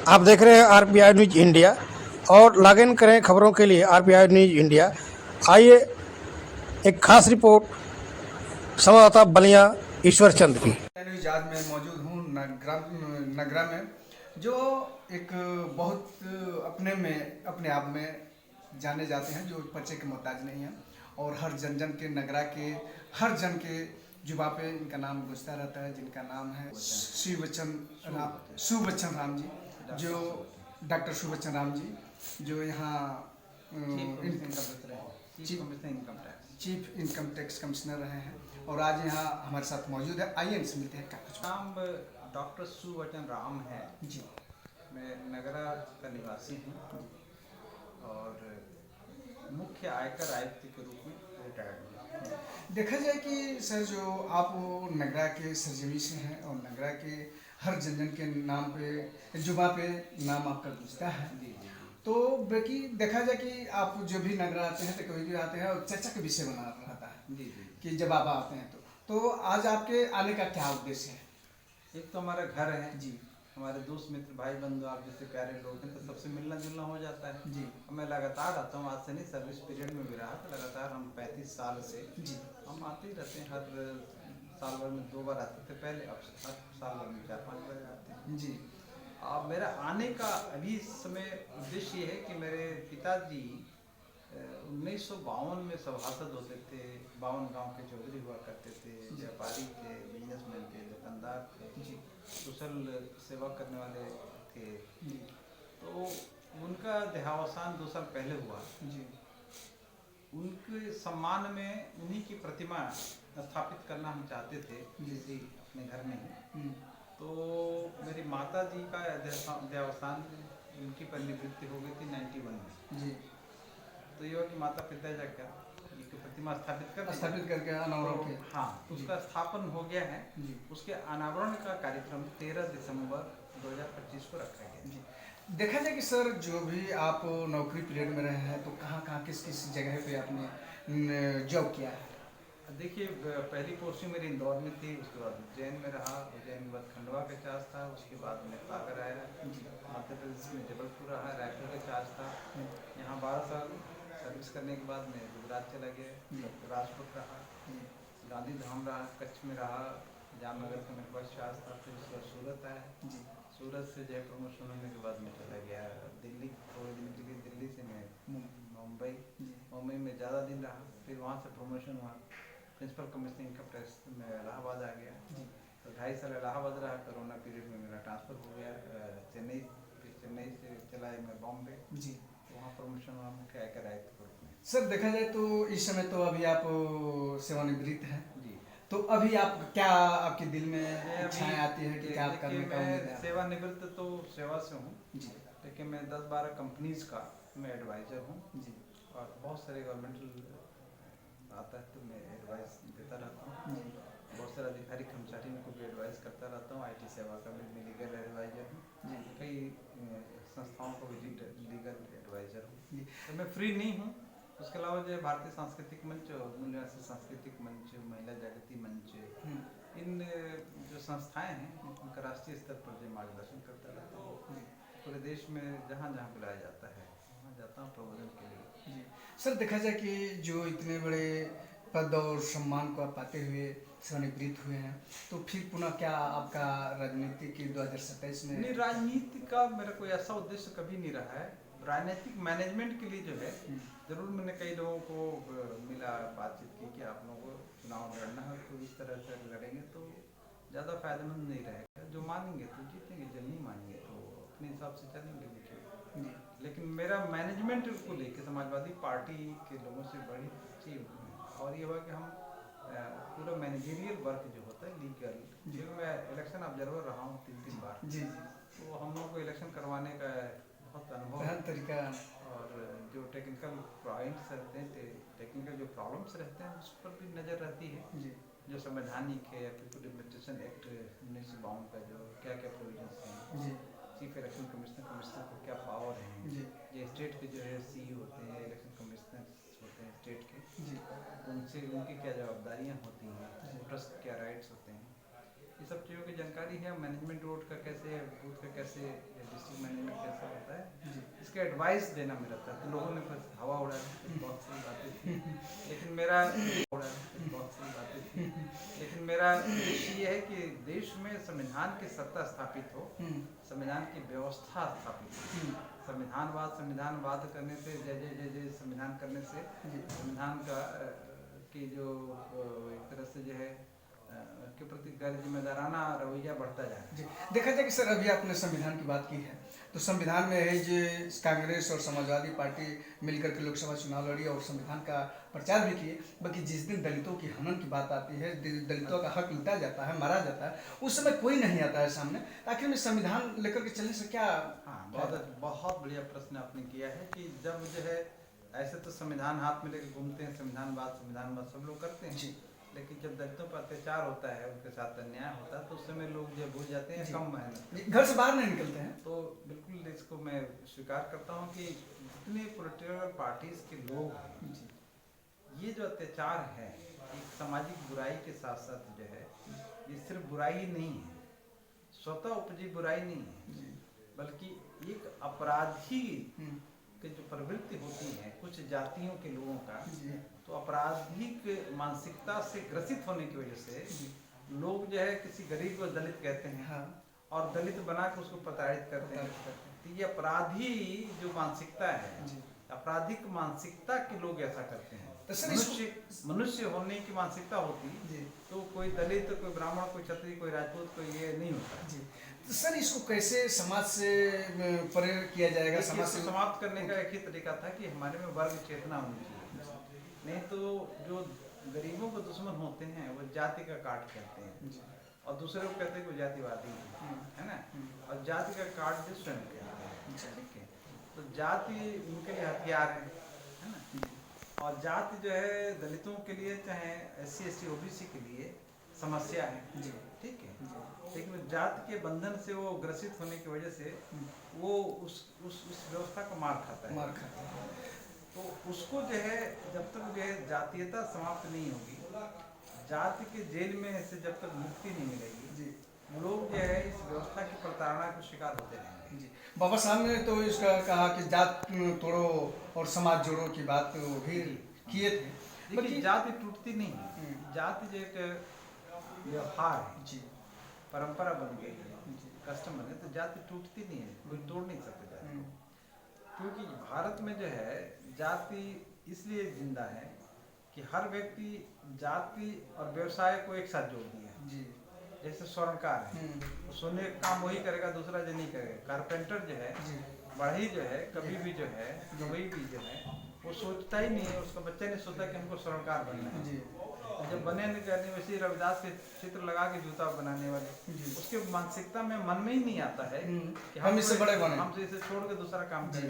आप देख रहे हैं आरपीआई न्यूज इंडिया और लॉग इन करें खबरों के लिए आरपीआई न्यूज इंडिया। आइए एक खास रिपोर्ट संवाददाता बलिया ईश्वर चंद की। न्यूज आज मैं मौजूद हूँ नगरा में, जो एक बहुत अपने आप में जाने जाते हैं, जो परिचय के मोहताज नहीं हैं और हर जन जन के नगरा के हर जन के जुबा पे इनका नाम गुजरता रहता है, जिनका नाम है शिवबच्चन राम जी, जो डॉक्टर शिवबच्चन राम जी, जो यहाँ चीफ इनकम टैक्स कमिश्नर रहे हैं और आज यहाँ हमारे साथ मौजूद है। आइए इनसे मिलते हैं। क्या कुछ नाम डॉक्टर शिवबच्चन राम है जी। मैं नगरा का निवासी हूँ और मुख्य आयकर आयुक्त के रूप में रिटायर्ड हूँ। देखा जाए कि सर, जो आप नगरा के सरजमी से हैं और नगरा के हर जन जन के नाम पे जुबा पे नाम आपका गुजरता है, तो बाकी देखा जाए कि आप जो भी नगरा आते हैं तो कभी भी आते हैं और चर्चा का विषय बना रहता है कि जब आप आते हैं तो आज आपके आने का क्या उद्देश्य है? एक तो हमारा घर है जी, हमारे दोस्त मित्र भाई बंधु आप जैसे प्यारे लोग हैं तो सबसे मिलना जुलना हो जाता है जी, मैं लगातार आता हूँ। आज से नहीं, सर्विस पीरियड में भी रहा तो लगातार हम 35 साल से जी, हम आते ही रहते हैं। हर साल भर में 2 बार आते थे पहले, अब हर साल भर में 4-5 बार आते हैं जी। अब मेरा आने का अभी इस समय उद्देश्य ये है कि मेरे पिताजी 1952 में सभासद होते थे। 52 गांव के चौधरी हुआ करते थे, व्यापारी थे, बिजनेसमैन थे, दुकानदार थे, सोशल सेवा करने वाले थे। तो उनका देहावसान 2 साल पहले हुआ जी। उनके सम्मान में उन्हीं की प्रतिमा स्थापित करना हम चाहते थे किसी अपने घर में ही। तो मेरी माता जी का देहावसान उनकी परिनिवृत्ति हो गई थी 91 में जी। तो ये कि माता पिता जाकर उनकी प्रतिमा स्थापित करके अनावरण किया। हाँ, उसका स्थापन हो गया है। जी। उसके अनावरण का कार्यक्रम 13 दिसंबर 2025 को रखा गया। जी। देखा जाए कि सर, जो भी आप नौकरी पीरियड में रहे हैं तो कहाँ कहाँ किस किस जगह पे आपने जॉब किया है? देखिए, पहली पोस्टिंग मेरी इंदौर में थी, उसके बाद उज्जैन में रहा, उज्जैन के बाद खंडवा का चार्ज था, उसके बाद में सागर आया, मध्य प्रदेश में जबलपुर रहा, रायपुर का चार्ज था। यहाँ 12 साल सर्विस करने के बाद मैं गुजरात चला गया, राजपुर रहा, गांधी धाम रहा, कच्छ में रहा, जामनगर का मेरे पास चार्ज था। फिर उसके बाद सूरत आया, सूरत से जो प्रमोशन होने के बाद मैं चला गया दिल्ली, थोड़े दिन के लिए दिल्ली से मैं मुंबई में ज़्यादा दिन रहा। फिर वहाँ से प्रमोशन हुआ, प्रिंसिपल कमिश्नर इनकम टैक्स में इलाहाबाद आ गया। तो 2.5 साल इलाहाबाद रहा। कोरोना पीरियड में मेरा ट्रांसफ़र हो गया चेन्नई, फिर चेन्नई से चला मैं बॉम्बे जी। वहाँ प्रमोशन हुआ मुख्य आयकर आयुक्त के रूप में। सर, देखा जाए तो इस समय तो अभी आप सेवानिवृत्त हैं जी। तो अभी आप क्या, आपके दिल में इच्छाएं आती है कि क्या करने का उम्मीद है? सेवानिवृत्त तो सेवा से हूँ जी, लेकिन मैं 10-12 कंपनीज का मैं एडवाइज़र हूँ जी, और बहुत सारे गवर्नमेंटल आता है तो मैं एडवाइस देता रहता हूँ। बहुत सारे अधिकारी कर्मचारी को भी एडवाइस करता रहता हूँ। IT सेवा का भी मैं लीगल एडवाइज़र हूँ, कई संस्थाओं को भी लीगल एडवाइज़र हूँ। तो मैं फ्री नहीं हूँ। उसके अलावा जो भारतीय सांस्कृतिक मंच, मूल्यवासी सांस्कृतिक मंच, महिला जागृति मंच, इन जो संस्थाएं हैं उनका राष्ट्रीय स्तर पर जो मार्गदर्शन करता रहता हूँ। पूरे देश में जहाँ जहाँ बुलाया जाता है वहाँ जाता हूँ प्रबोधन के लिए। जी। सर, देखा जाए कि जो इतने बड़े पद और सम्मान को आप पाते हुए सेवानिवृत्त हुए हैं तो फिर पुनः क्या आपका राजनीति की 2027 में? नहीं, राजनीति का मेरा कोई ऐसा उद्देश्य कभी नहीं रहा है। राजनीतिक मैनेजमेंट के लिए जो है जरूर मैंने कई लोगों को मिला, बातचीत की कि आप लोगों को चुनाव लड़ना है तो इस तरह से लड़ेंगे तो ज़्यादा फायदेमंद नहीं रहेगा। जो मानेंगे तो जीतेंगे, जो नहीं मानेंगे तो अपने हिसाब से चलेंगे। देखिए, लेकिन मेरा मैनेजमेंट को लेकर समाजवादी पार्टी के लोगों से बड़ी अच्छी और ये हुआ कि हम पूरा मैनेजरियल वर्क जो होता है लीगल, जो मैं इलेक्शन ऑब्जर्वर रहा हूँ 3 बार। जी, तो हम लोग को इलेक्शन करवाने का बहुत अनुभव है तरीका। और जो टेक्निकल पॉइंट्स रहते हैं, टेक्निकल जो प्रॉब्लम्स रहते हैं उस पर भी नज़र रहती है। जी, जो संवैधानिक है, पीपल एडमिनिस्ट्रेशन एक्ट 1952 का जो क्या क्या प्रोविजंस हैं, जी, चीफ इलेक्शन कमिश्नर को क्या पावर हैं, जी, ये स्टेट के जो है CEO होते हैं, इलेक्शन कमिश्नर होते हैं स्टेट के, जी, उनसे उनकी क्या जवाबदारियाँ होती हैं, वोटर्स के क्या राइट्स होते हैं, ये सब चीज़ों की जानकारी है। मैनेजमेंट रोड का कैसे, बूथ का कैसे, डिस्ट्रिक्ट मैनेजमेंट उसके एडवाइस देना मेरा था, तो लोगों ने फिर हवा उड़ा दी, बहुत सही बातें थी, लेकिन मेरा उड़ा दी, बहुत सही बातें थी, लेकिन मेरा उद्देश्य ये है कि देश में संविधान की सत्ता स्थापित हो, संविधान की व्यवस्था स्थापित हो। संविधानवाद करने से, जय जय जय जय संविधान करने से संविधान का की जो एक तरह से जो है के प्रति गैर जिम्मेदाराना रवैया बढ़ता जा रहा है। जी, देखा जाए कि सर अभी आपने संविधान की बात की है, तो संविधान में है जो कांग्रेस और समाजवादी पार्टी मिलकर के लोकसभा चुनाव लड़ी और संविधान का प्रचार भी किए, बाकी जिस दिन दलितों की हनन की बात आती है, दलितों का हक लूटा जाता है, मारा जाता है, उस समय कोई नहीं आता है सामने। आखिर में संविधान लेकर के चलने से क्या? हाँ, बहुत बढ़िया प्रश्न आपने किया है कि जब जो है ऐसे तो संविधान हाथ में लेकर घूमते हैं, संविधानवाद सब लोग करते हैं, लेकिन जब दलितों पर अत्याचार होता है, उनके साथ अन्याय होता है, तो उस समय लोग जो भूल जाते हैं, कम मेहनत, घर से बाहर नहीं निकलते हैं। तो बिल्कुल इसको मैं स्वीकार करता हूँ कि जितने पॉलिटिकल पार्टीज के लोग हैं, ये जो अत्याचार है एक सामाजिक बुराई के साथ साथ जो है, ये सिर्फ बुराई नहीं है, स्वतः उपजी बुराई नहीं है, बल्कि एक अपराधी की जो प्रवृत्ति होती है कुछ जातियों के लोगों का, तो आपराधिक मानसिकता से ग्रसित होने की वजह से लोग जो है किसी गरीब को दलित कहते हैं, हाँ, और दलित बना के उसको प्रताड़ित करते हैं। तो ये अपराधी जो मानसिकता है, आपराधिक मानसिकता के लोग ऐसा करते हैं। मनुष्य होने की मानसिकता होती तो कोई दलित, कोई ब्राह्मण, कोई क्षत्रिय, कोई राजपूत, कोई ये नहीं होता। तो सर इसको कैसे समाज से परे किया जाएगा? समाज से समाप्त करने का एक ही तरीका था कि हमारे में वर्ग चेतना होनी चाहिए, नहीं तो जो गरीबों को दुश्मन होते हैं वो जाति का काट कहते हैं, और दूसरे को कहते हैं वो जातिवादी है ना, और जाति का काट भी स्वयं कहते हैं, ठीक है। तो जाति उनके लिए हथियार है ना, और जाति जो है दलितों के लिए, चाहे SC ST OBC के लिए समस्या है, ठीक है, लेकिन जाति के बंधन से वो ग्रसित होने की वजह से वो उस व्यवस्था को मार खाता है। तो उसको जो है जब तक जो है जातीयता समाप्त नहीं होगी, जाति के जेल में से जब तक मुक्ति नहीं मिलेगी, लोग जो है इस व्यवस्था की प्रताड़ना को शिकार होते रहेंगे। बाबा साहब ने तो इसका कहा कि जात तोड़ो और समाज जोड़ो की बात भी किए थे, लेकिन जाति टूटती नहीं है, जाति जो एक व्यवहार है, परंपरा बन गई है, कस्टम बने, तो जाति टूटती नहीं है, कोई तोड़ नहीं सकता जाति को, क्योंकि भारत में जो है जाति इसलिए जिंदा है कि हर व्यक्ति जाति और व्यवसाय को एक साथ जोड़ दिया। जैसे स्वर्णकार है, तो सोने का काम वही करेगा, दूसरा जो नहीं करेगा। कारपेंटर जो है, बढ़ई जो है, कभी भी जो है, कोई भी जो है, वो सोचता ही नहीं है, उसका बच्चा नहीं सोचता कि हमको स्वर्णकार बनना है। जब बने नहीं करने, वैसे रविदास के चित्र लगा के जूता बनाने वाले, उसके मानसिकता में मन में ही नहीं आता है कि हम इससे बड़े बने, हमसे इसे छोड़ के दूसरा काम करें।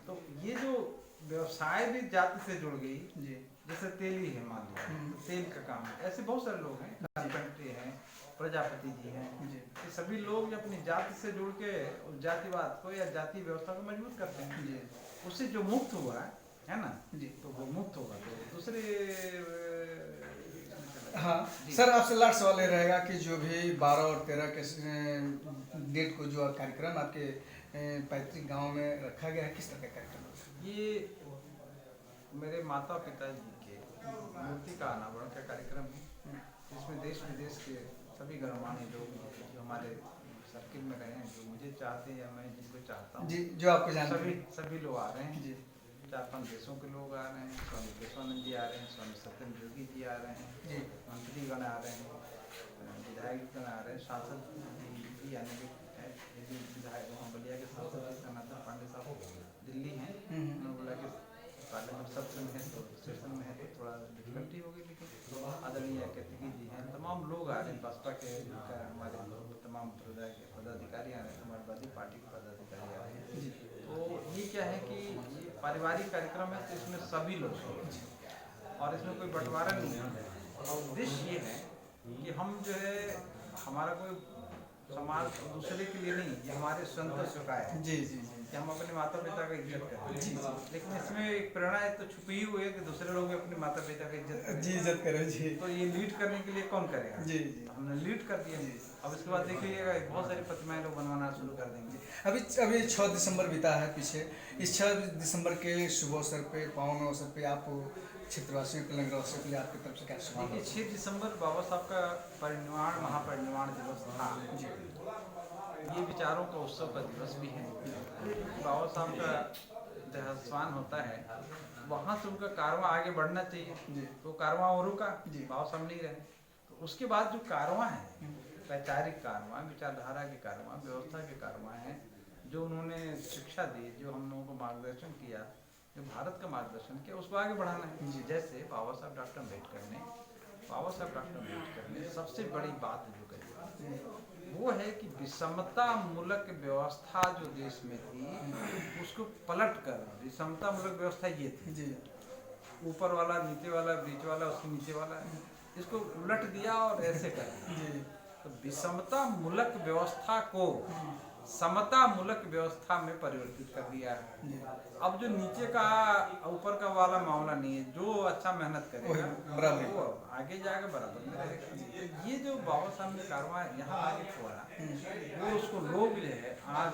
तो ये जो व्यवसाय भी जाति से जुड़ गई, जैसे तेल ही है, मान लो तो तेल का काम है, ऐसे बहुत सारे लोग हैं, कारपेंटर हैं, प्रजापति जी हैं, ये सभी लोग जो अपनी जाति से जुड़ के उस जातिवाद को या जाति व्यवस्था को मजबूत करते हैं, उससे जो मुक्त हुआ है ना, तो वो मुक्त होगा तो दूसरे। हाँ सर, आपसे लास्ट सवाल ये रहेगा कि जो भी 12 और 13 के डेट को जो कार्यक्रम आपके पैतृक गांव में रखा गया है, किस तरह का कार्यक्रम है? ये मेरे माता पिता जी के मूर्ति का अनावरण का कार्यक्रम है, जिसमें देश विदेश के सभी गणमान्य लोग जो हमारे सर्किल में रहे हैं, जो मुझे चाहते हैं या मैं जिनको चाहता हूँ, जो आपको जानते हैं, सभी लोग आ रहे हैं। 4-5 देशों के लोग आ रहे हैं, स्वामी विवेकानंद जी आ रहे हैं, स्वामी सत्येंद्र योगी जी आ रहे हैं, मंत्रीगण आ रहे हैं, विधायकगण आ रहे हैं, सांसद जी आने के विधायक वहाँ बलिया के सांसद जी सनातन पांडे साहब दिल्ली हैं, उन्होंने बोला कि पार्लियामेंट सत्र में है तो सेशन में है तो थोड़ा डिफिकल्टी होगी, लेकिन आदरणीय केतकी जी हैं, तमाम लोग आ रहे हैं, भाजपा के हमारे तमाम पदाधिकारी आ रहे हैं, समाजवादी पार्टी के पदाधिकारी आ रहे हैं। तो ये क्या है कि ये पारिवारिक कार्यक्रम है, तो इसमें सभी लोग हैं और इसमें कोई बंटवारा नहीं है, और उद्देश्य ये है कि हम जो है हमारा कोई समाज दूसरे के लिए नहीं, ये हमारे स्वतंत्र सुखाय है कि हम अपने माता पिता का इज्जत करें, लेकिन इसमें एक प्रेरणा है तो छुपी हुई है कि दूसरे लोग भी अपने माता पिता का इज्जत करें। इज्जत करें। तो ये लीड करने के लिए कौन करेगा? हमने लीड कर दिया। अब इसके बाद देखिएगा बहुत सारी प्रतिमाएं लोग बनवाना शुरू कर देंगे। अभी 6 दिसंबर बीता है पीछे, इस 6 दिसंबर के शुभ अवसर पे, पावन अवसर पे आप क्षेत्रवासियों के, नगरवासियों के लिए आपकी तरफ से क्या शुभ? देखिए 6 दिसंबर बाबा साहब का परिनिर्वाण महापरिनिर्वाण दिवस था जी। ये विचारों का उत्सव का दिवस भी है। बाबा साहब का देहावसान होता है, वहाँ से उनका कारवां आगे बढ़ना चाहिए, तो कारवां और रुका, बाबा साहब नहीं रहे। तो उसके बाद जो कारवां है, वैचारिक कारवां, विचारधारा के कारवां, व्यवस्था के कारवां हैं, जो उन्होंने शिक्षा दी, जो हम लोगों को मार्गदर्शन किया, जो भारत का मार्गदर्शन किया, उसको आगे बढ़ाना है। जैसे बाबा साहब डॉक्टर अम्बेडकर ने सबसे बड़ी बात जो कही वो है कि विषमता मूलक व्यवस्था जो देश में थी उसको पलट कर, विषमता मूलक व्यवस्था ये थी, ऊपर वाला नीचे वाला, बीच वाला उसके नीचे वाला, इसको उलट दिया और ऐसे कर दिया। तो विषमता मूलक व्यवस्था को समता मूलक व्यवस्था में परिवर्तित कर दिया है। अब जो नीचे का ऊपर का वाला मामला नहीं है, जो अच्छा मेहनत करेगा वो आगे जाएगा, बराबर में रहेगा। ये जो बाबा साहब ने कारवां यहाँ आगे छोड़ा, वो उसको लोग जो है आज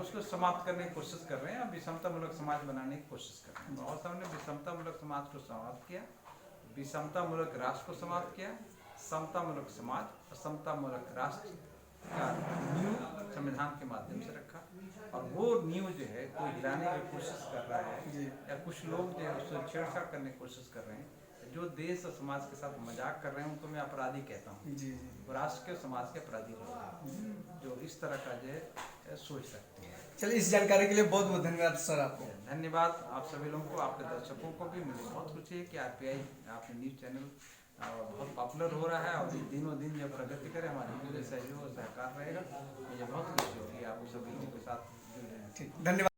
उसको समाप्त करने की कोशिश कर रहे हैं, विषमता मूलक समाज बनाने की कोशिश कर रहे हैं। बाबा साहब ने विषमता मूलक समाज को समाप्त किया, विषमता मूलक राष्ट्र को समाप्त किया, समता मूलक समाज और समता मूलक राष्ट्र का नींव संविधान के माध्यम से रखा। और वो नींव जो है कोई हिलाने की कोशिश कर रहा है या कुछ लोग जो है उससे छेड़छाड़ करने की कोशिश कर रहे हैं, जो देश और समाज के साथ मजाक कर रहे हैं उनको मैं अपराधी कहता हूँ। राष्ट्र के समाज के अपराधी लोग जो इस तरह का जो है सोच सकते हैं। चलिए, इस जानकारी के लिए बहुत बहुत धन्यवाद सर आपको। धन्यवाद आप सभी लोगों को, आपके दर्शकों को भी। मुझे बहुत खुशी है कि आरपीआई आपके न्यूज़ चैनल बहुत पॉपुलर हो रहा है और दिनों दिन जब प्रगति करे, हमारे पूरे सहयोग और सहकार रहेगा। मुझे बहुत खुशी होगी आप सभी लोगों के साथ जुड़े हैं। ठीक, धन्यवाद।